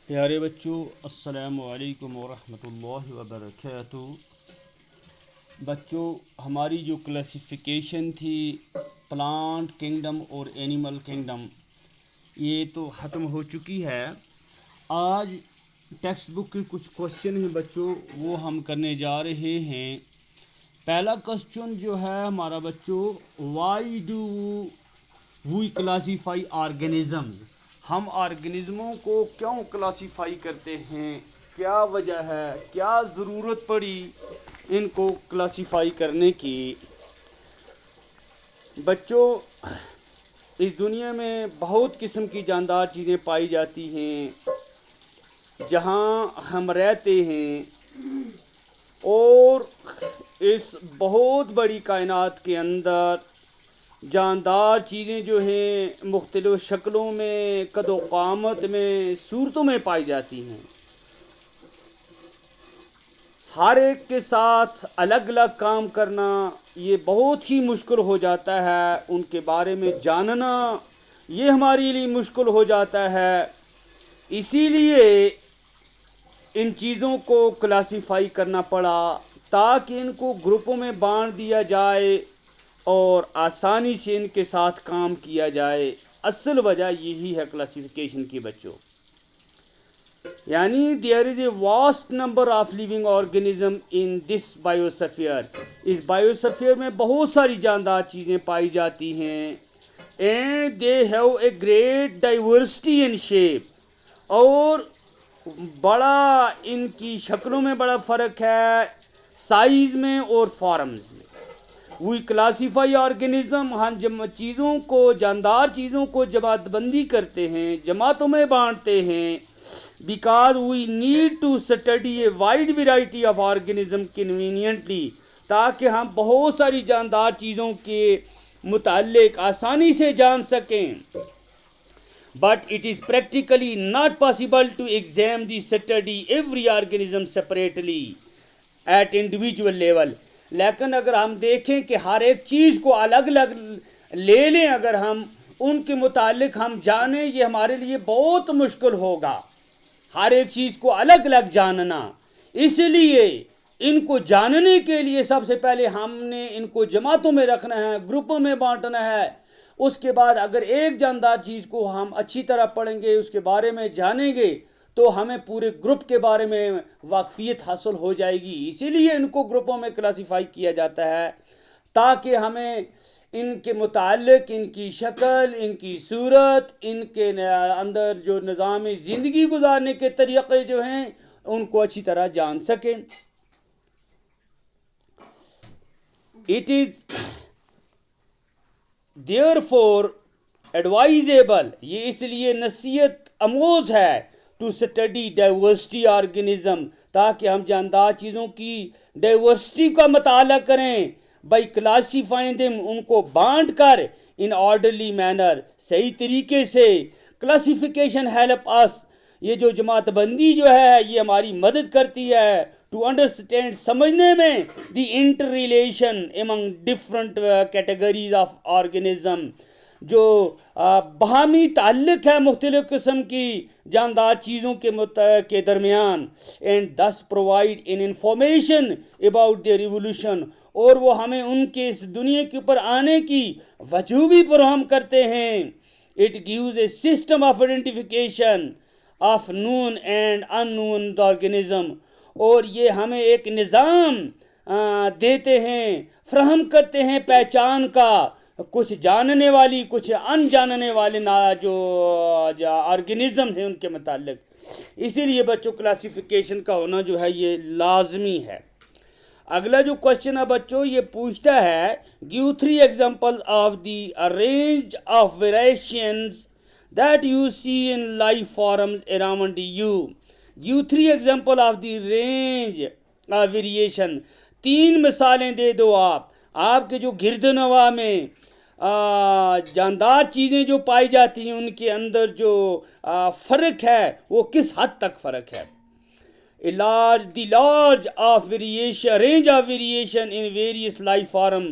प्यारे बच्चों, अस्सलामु अलैकुम वरहमतुल्लाहि वबरकातुहू। बच्चों, हमारी जो क्लासिफिकेशन थी प्लांट किंगडम और एनिमल किंगडम, ये तो ख़त्म हो चुकी है। आज टेक्स्ट बुक के कुछ क्वेश्चन हैं बच्चों, वो हम करने जा रहे हैं। पहला क्वेश्चन जो है हमारा बच्चों, why do we classify organisms. हम ऑर्गेनिज़मों को क्यों क्लासीफाई करते हैं, क्या वजह है, क्या ज़रूरत पड़ी इनको क्लासीफाई करने की। बच्चों, इस दुनिया में बहुत किस्म की जानदार चीज़ें पाई जाती हैं जहाँ हम रहते हैं, और इस बहुत बड़ी कायनात के अंदर जानदार चीज़ें जो हैं मुख्तलिफ़ शक्लों में, कदो क़ामत में, सूरतों में पाई जाती हैं। हर एक के साथ अलग अलग काम करना ये बहुत ही मुश्किल हो जाता है, उनके बारे में जानना ये हमारे लिए मुश्किल हो जाता है। इसीलिए इन चीज़ों को क्लासीफाई करना पड़ा ताकि इनको ग्रुपों में बांट दिया जाए और आसानी से इनके साथ काम किया जाए। असल वजह यही है क्लासिफिकेशन की बच्चों, यानी there is a vast number of living organism in this biosphere. इस बायोस्फीयर में बहुत सारी जानदार चीज़ें पाई जाती हैं, and they have a great diversity in shape, और बड़ा इनकी शक्लों में बड़ा फ़र्क है, साइज़ में और फॉर्म्स में। वी क्लासीफाई ऑर्गेनिज़म, हम चीज़ों को, जानदार चीज़ों को जमातबंदी करते हैं, जमातों में बांटते हैं, because we need to study a wide variety of organism conveniently, ताकि हम बहुत सारी जानदार चीज़ों के मुताल्लिक आसानी से जान सकें। But it is practically not possible to exam the study every organism separately at individual level. लेकिन अगर हम देखें कि हर एक चीज़ को अलग अलग ले लें, अगर हम उनके मुतालिक हम जानें, ये हमारे लिए बहुत मुश्किल होगा हर एक चीज़ को अलग अलग जानना। इसलिए इनको जानने के लिए सबसे पहले हमने इनको जमातों में रखना है, ग्रुपों में बांटना है। उसके बाद अगर एक जानदार चीज़ को हम अच्छी तरह पढ़ेंगे, उसके बारे में जानेंगे, तो हमें पूरे ग्रुप के बारे में वाकफियत हासिल हो जाएगी। इसीलिए इनको ग्रुपों में क्लासीफाई किया जाता है, ताकि हमें इनके मुताल्लिक, इनकी शक्ल, इनकी सूरत, इनके अंदर जो निज़ाम ज़िंदगी गुजारने के तरीक़े जो हैं उनको अच्छी तरह जान सकें। इट इज़ देयरफॉर एडवाइजेबल, ये इसलिए नसीहत अमोज़ है, टू स्टडी डाइवर्सिटी ऑर्गेनिज़म, ताकि हम जानदार चीज़ों की डाइवर्सिटी का मताला करें। बाई क्लासीफाइंग देम, उनको बांट कर, इन ऑर्डरली मैनर, सही तरीके से। क्लासिफिकेशन हेल्प अस, ये जो जमातबंदी जो है ये हमारी मदद करती है टू अंडरस्टैंड, समझने में, the inter relation among different categories of organism, जो बाहमी ताल्लुक़ है मुख्तलिफ़ किस्म की जानदार चीज़ों के दरमियान, एंड दस provide in information about their evolution, और वो हमें उनके इस दुनिया के ऊपर आने की वजह भी फराहम करते हैं। It gives A system of identification of known and unknown organism, और ये हमें एक निज़ाम देते हैं, फराहम करते हैं पहचान का, कुछ जानने वाली, कुछ अनजानने वाले ना जो ऑर्गेनिज़म हैं उनके मुताल्लिक। इसीलिए बच्चों क्लासिफिकेशन का होना जो है ये लाजमी है। अगला जो क्वेश्चन है बच्चों, ये पूछता है, give 3 example of the range of variations that you see in life forms around you. Give 3 example of the range of variation, 3 मिसालें दे दो आप, आपके जो गिरदनवा में जानदार चीज़ें जो पाई जाती हैं उनके अंदर जो फ़र्क है वो किस हद तक फ़र्क है। The large of variation, range of variation in various life form,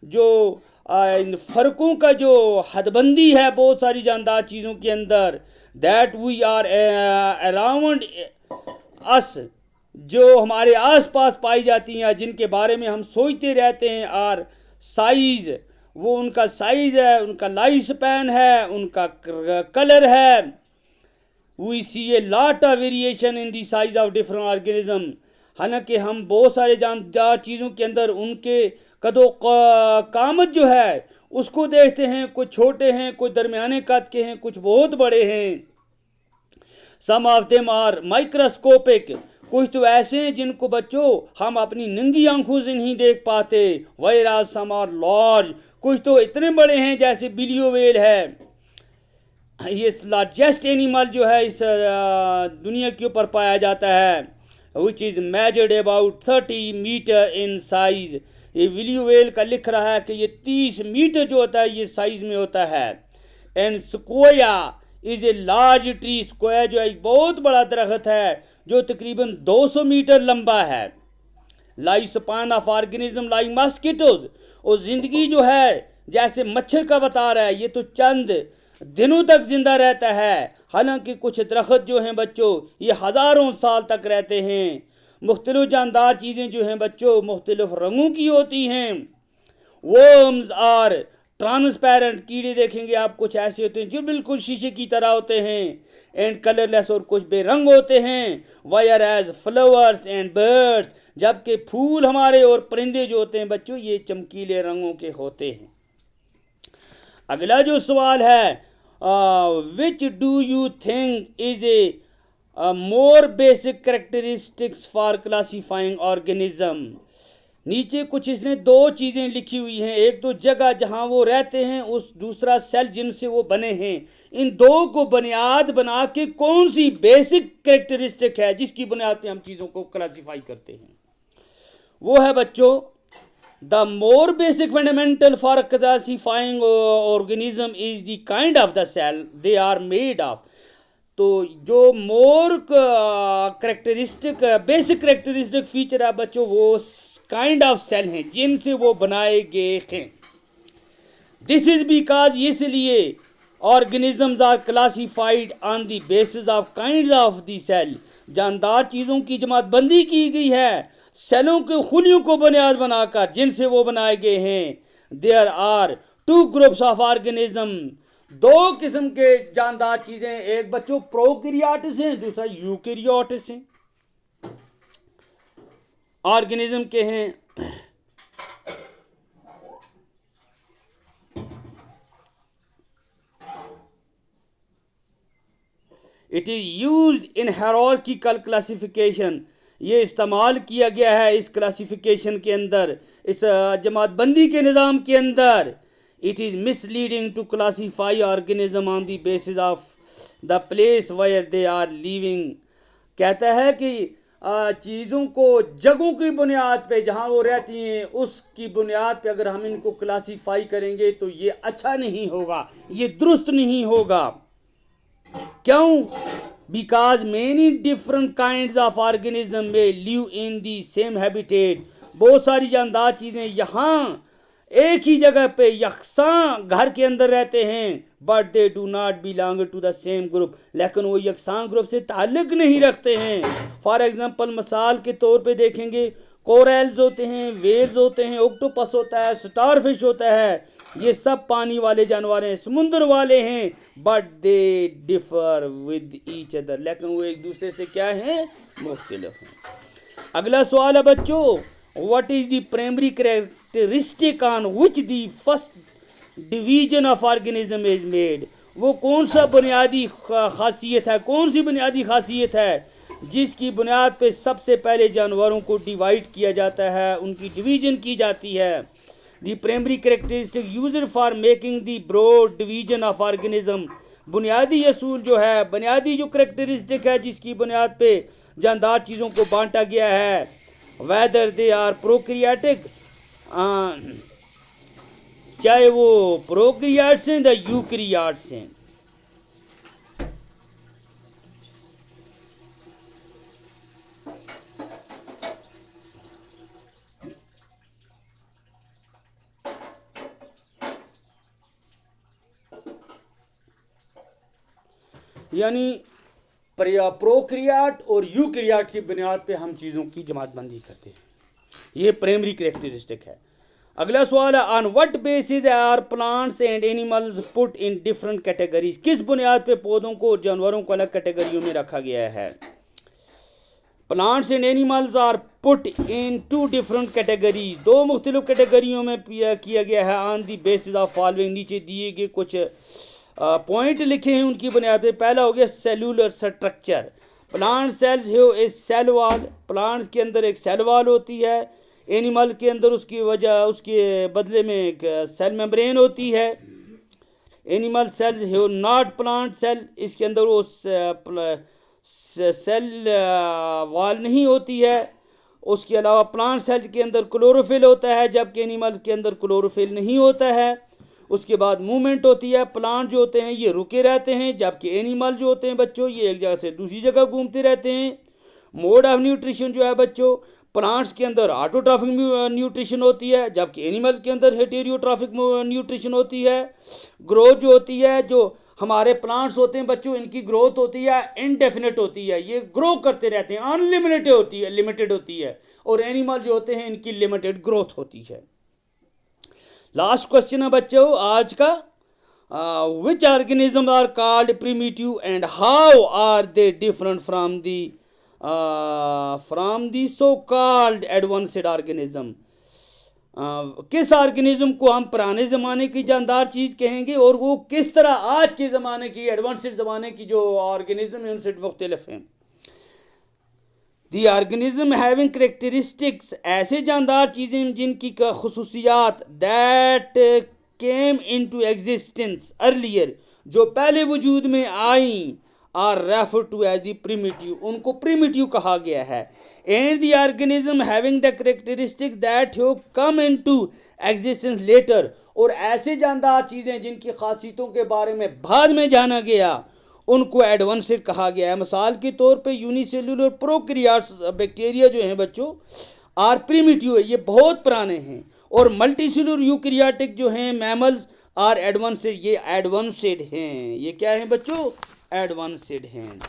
जो इन फ़र्कों का जो हदबंदी है बहुत सारी जानदार चीज़ों के अंदर, that we are around us, जो हमारे आसपास पाई जाती हैं, जिनके बारे में हम सोचते रहते हैं, आर साइज़, वो उनका साइज़ है, उनका लाइफ स्पैन है, उनका कलर है। We see a lot of variation in the size of different organism. हालांकि हम बहुत सारे जानदार चीज़ों के अंदर उनके कदो कामत जो है उसको देखते हैं, कुछ छोटे हैं, कुछ दरमियाने कद के हैं, कुछ बहुत बड़े हैं। सम ऑफ देम आर माइक्रोस्कोपिक, कुछ तो ऐसे हैं जिनको बच्चों हम अपनी नंगी आंखों से नहीं देख पाते। वहीराज सम आर लार्ज, कुछ तो इतने बड़े हैं जैसे बिलियो व्हेल है, ये लार्जेस्ट एनिमल जो है इस दुनिया के ऊपर पाया जाता है, which is measured about 30 metre in size. ये विलियो व्हेल का लिख रहा है कि ये 30 मीटर जो होता है ये साइज में होता है। And sequoia is a large tree, sequoia जो है एक बहुत बड़ा दरख्त है जो तकरीबन 200 मीटर लंबा है। Life span of organism like mosquitoes, और ज़िंदगी जो है जैसे मच्छर का बता रहा है, ये तो चंद दिनों तक जिंदा रहता है, हालांकि कुछ दरख्त जो हैं बच्चों ये हज़ारों साल तक रहते हैं। मुख्तलिफ जानदार चीज़ें जो हैं बच्चों मुख्तलिफ रंगों की होती हैं। वर्म्स आर ट्रांसपेरेंट, कीड़े देखेंगे आप कुछ ऐसे होते हैं जो बिल्कुल शीशे की तरह होते हैं। एंड कलरलेस, और कुछ बेरंग होते हैं। Whereas flowers and birds, जबकि फूल हमारे और परिंदे जो होते हैं बच्चों ये चमकीले रंगों के होते हैं। अगला जो सवाल है, which do you think is a more basic characteristics for classifying organism. नीचे कुछ इसने दो चीज़ें लिखी हुई हैं, एक तो जगह जहाँ वो रहते हैं, उस दूसरा सेल जिनसे वो बने हैं। इन दो को बुनियाद बना के कौन सी बेसिक करेक्टरिस्टिक है जिसकी बुनियाद पे हम चीज़ों को क्लासीफाई करते हैं, वो है बच्चों the more basic fundamental for classifying organism is the kind of the cell they are made of. तो जो more characteristic basic characteristic feature है बच्चों वो काइंड ऑफ सेल हैं जिनसे वो बनाए गए हैं। दिस इज बिकॉज, इसलिए organisms are classified on the basis of kind of the cell, जानदार चीज़ों की जमातबंदी की गई है सेलों के खुलियों को बुनियाद बनाकर जिनसे वो बनाए गए हैं। There are two groups of organism, दो किस्म के जानदार चीज़ें, एक बच्चों प्रोकैरियोट्स हैं, दूसरा यूकैरियोट्स हैं। ऑर्गेनिज्म के हैं it is used in hierarchical classification, ये इस्तेमाल किया गया है इस क्लासिफिकेशन के अंदर, इस जमातबंदी के निज़ाम के अंदर। It is misleading to classify organism on the basis of the place where they are living. कहता है कि चीज़ों को जगहों की बुनियाद पे जहाँ वो रहती हैं उसकी बुनियाद पे अगर हम इनको क्लासीफाई करेंगे तो ये अच्छा नहीं होगा, ये दुरुस्त नहीं होगा। क्यों? Because many different kinds of organism में live in the same habitat, बहुत सारी जानदार चीज़ें यहाँ एक ही जगह पे यकसां घर के अंदर रहते हैं, but they do not belong to the same group, लेकिन वो यकसां ग्रुप से ताल्लुक़ नहीं रखते हैं। फॉर एग्जांपल मिसाल के तौर पे देखेंगे, कोरल्स होते हैं, वेल्स होते हैं, ऑक्टोपस होता है, स्टारफिश होता है, ये सब पानी वाले जानवर हैं, समुद्र वाले हैं, but they differ with each other, लेकिन वो एक दूसरे से क्या हैं, मुख्तलिफ हैं। अगला सवाल है बच्चों, what is the primary characteristic on which the first division of organism is made, वो कौन सा बुनियादी खासियत है, कौन सी बुनियादी खासियत है जिसकी बुनियाद पे सबसे पहले जानवरों को डिवाइड किया जाता है, उनकी डिवीज़न की जाती है। The primary characteristic used for making the broad division of organism, बुनियादी असूल जो है, बुनियादी जो कैरेक्टरिस्टिक है जिसकी बुनियाद पे जानदार चीज़ों को बांटा गया है, वेदर दे आर प्रोकैरियोटिक, चाहे वो प्रोकैरियोट्स हैं या यूकैरियोट्स हैं। यानी प्रोक्रियाट और यूक्रियाट की बुनियाद पे हम चीज़ों की जमात बंदी करते हैं। ये प्राइमरी कैरेक्टरिस्टिक है। अगला सवाल है, on what basis are plants and animals put in different categories, किस बुनियाद पे पौधों को और जानवरों को अलग कैटेगरियों में रखा गया है। Plants and animals are put in two different categories, दो मुख्तलिफ कैटेगरियों में किया गया है। On the basis of following, नीचे दिए गए कुछ पॉइंट लिखे हैं उनकी बुनियाद पे। पहला हो गया cellular structure, plant cells have a cell wall, plants के अंदर एक सेल वॉल होती है। एनिमल के अंदर उसके बदले में एक सेल मेम्ब्रेन होती है। Animal cells have not plant cell, इसके अंदर वो सेल वॉल नहीं होती है। उसके अलावा प्लांट सेल के अंदर क्लोरोफिल होता है, जबकि एनिमल के अंदर क्लोरोफिल नहीं होता है। उसके बाद मूवमेंट होती है, प्लांट जो होते हैं ये रुके रहते हैं, जबकि एनिमल जो होते हैं बच्चों ये एक जगह से दूसरी जगह घूमते रहते हैं। मोड ऑफ न्यूट्रिशन जो है बच्चों, प्लांट्स के अंदर ऑटोट्रॉफिक न्यूट्रिशन होती है, जबकि एनिमल्स के अंदर हेटेरियोट्रॉफिक न्यूट्रिशन होती है। ग्रोथ जो होती है, जो हमारे प्लांट्स होते हैं बच्चों, इनकी ग्रोथ होती है इनडेफिनेट होती है, ये ग्रो करते रहते हैं, अनलिमिटेड होती है, लिमिटेड होती है। और एनिमल जो होते हैं इनकी लिमिटेड ग्रोथ होती है। लास्ट क्वेश्चन है बच्चों आज का, which organism are called primitive and how are they different from the so called advanced organism. किस ऑर्गेनिज्म को हम पुराने ज़माने की जानदार चीज़ कहेंगे और वो किस तरह आज के ज़माने की एडवांस्ड ज़माने की जो ऑर्गेनिज्म है उनसे मुख्तलिफ हैं। दी ऑर्गेनिज्म हैविंग करेक्टरिस्टिक्स, ऐसे जानदार चीज़ें जिनकी खसूसियात that came into existence earlier, जो पहले वजूद में आई, are refer to as the primitive, उनको प्रिमिटिव कहा गया है। And the organism having the characteristics that have come into existence later, और ऐसे जानदार चीज़ें जिनकी खासियतों के बारे में बाद में जाना गया उनको एडवांस्ड कहा गया है। मिसाल के तौर पे यूनिसेलुलर प्रोकैरियोट्स बैक्टीरिया जो हैं बच्चों आर प्रिमिटिव, ये बहुत पुराने हैं। और मल्टीसेलुलर यूकैरियोटिक जो हैं मैमल्स आर एडवांस्ड, ये एडवांस्ड हैं। ये क्या है बच्चों? एडवांस्ड हैं।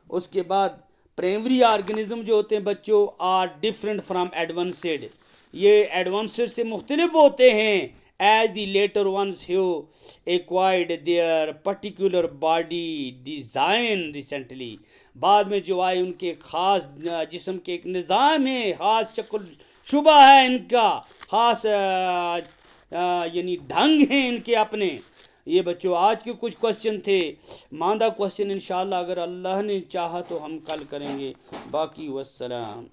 उसके बाद प्राइमरी ऑर्गेनिज्म जो होते हैं बच्चों आर डिफरेंट फ्राम एडवांस्ड, ये एडवांस्ड से मुख्तलिफ होते हैं। as the later ones have acquired their particular body design recently, बाद में जो आए उनके ख़ास जिस्म के एक निज़ाम है, ख़ास शक्ल शुबा है इनका, ख़ास यानी ढंग है इनके अपने। ये बच्चों आज के कुछ क्वेश्चन थे। मांदा क्वेश्चन इंशाअल्लाह अगर अल्लाह ने चाहा तो हम कल करेंगे। बाकी वस्सलाम।